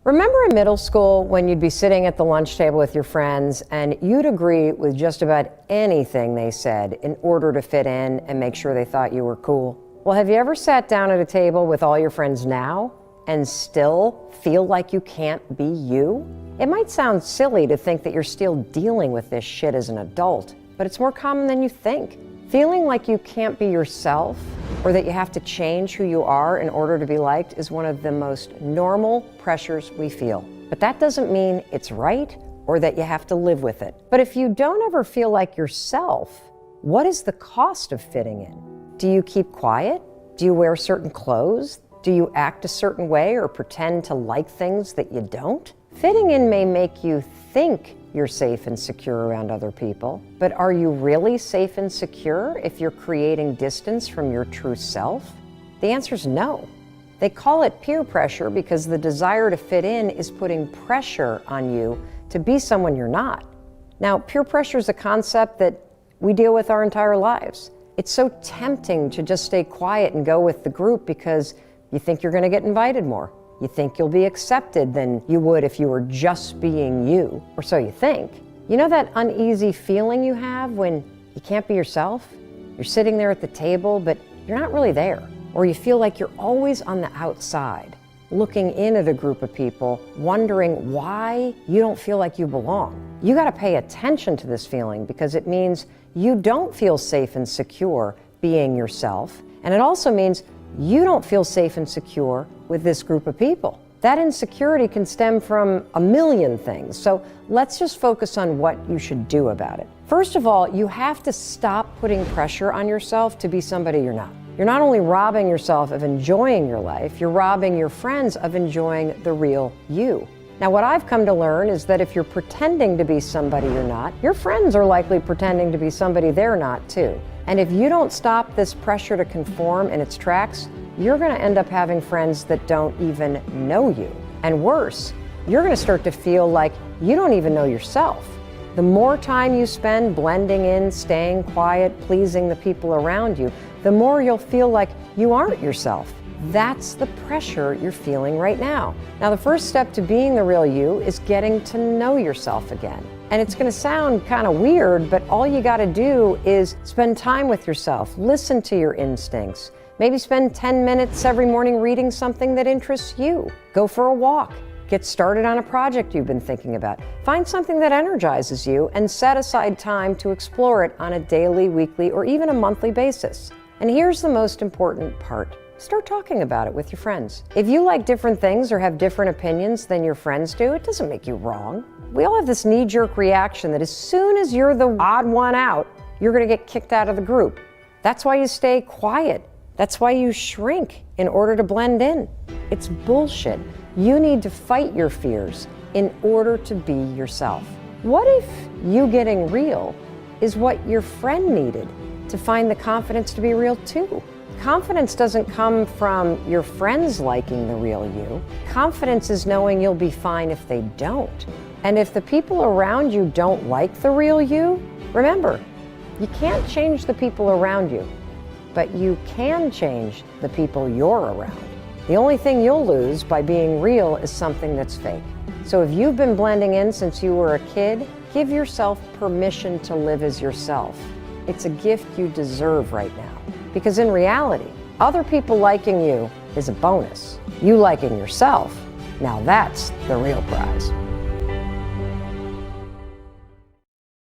Remember in middle school when you'd be sitting at the lunch table with your friends and you'd agree with just about anything they said in order to fit in and make sure they thought you were cool? Well, have you ever sat down at a table with all your friends now and still feel like you can't be you? It might sound silly to think that you're still dealing with this shit as an adult, but it's more common than you think. Feeling like you can't be yourself or that you have to change who you are in order to be liked is one of the most normal pressures we feel. But that doesn't mean it's right or that you have to live with it. But if you don't ever feel like yourself, what is the cost of fitting in? Do you keep quiet? Do you wear certain clothes? Do you act a certain way or pretend to like things that you don't? Fitting in may make you think you're safe and secure around other people, but are you really safe and secure if you're creating distance from your true self? The answer is no. They call it peer pressure because the desire to fit in is putting pressure on you to be someone you're not. Now, peer pressure is a concept that we deal with our entire lives. It's so tempting to just stay quiet and go with the group because you think you're going to get invited more. You think you'll be accepted than you would if you were just being you, or so you think. You know that uneasy feeling you have when you can't be yourself? You're sitting there at the table, but you're not really there. Or you feel like you're always on the outside, looking in at a group of people, wondering why you don't feel like you belong. You gotta pay attention to this feeling because it means you don't feel safe and secure being yourself, and it also means you don't feel safe and secure with this group of people. That insecurity can stem from a million things, so let's just focus on what you should do about it. First of all, you have to stop putting pressure on yourself to be somebody you're not. You're not only robbing yourself of enjoying your life, you're robbing your friends of enjoying the real you. Now, what I've come to learn is that if you're pretending to be somebody you're not, your friends are likely pretending to be somebody they're not too. And if you don't stop this pressure to conform in its tracks, you're gonna end up having friends that don't even know you. And worse, you're gonna start to feel like you don't even know yourself. The more time you spend blending in, staying quiet, pleasing the people around you, the more you'll feel like you aren't yourself. That's the pressure you're feeling right now. Now, the first step to being the real you is getting to know yourself again. And it's gonna sound kind of weird, but all you gotta do is spend time with yourself, listen to your instincts. Maybe spend 10 minutes every morning reading something that interests you. Go for a walk. Get started on a project you've been thinking about. Find something that energizes you and set aside time to explore it on a daily, weekly, or even a monthly basis. And here's the most important part. Start talking about it with your friends. If you like different things or have different opinions than your friends do, it doesn't make you wrong. We all have this knee-jerk reaction that as soon as you're the odd one out, you're gonna get kicked out of the group. That's why you stay quiet. That's why you shrink in order to blend in. It's bullshit. You need to fight your fears in order to be yourself. What if you getting real is what your friend needed to find the confidence to be real too? Confidence doesn't come from your friends liking the real you. Confidence is knowing you'll be fine if they don't. And if the people around you don't like the real you, remember, you can't change the people around you, but you can change the people you're around. The only thing you'll lose by being real is something that's fake. So if you've been blending in since you were a kid, give yourself permission to live as yourself. It's a gift you deserve right now. Because in reality, other people liking you is a bonus. You liking yourself, now that's the real prize.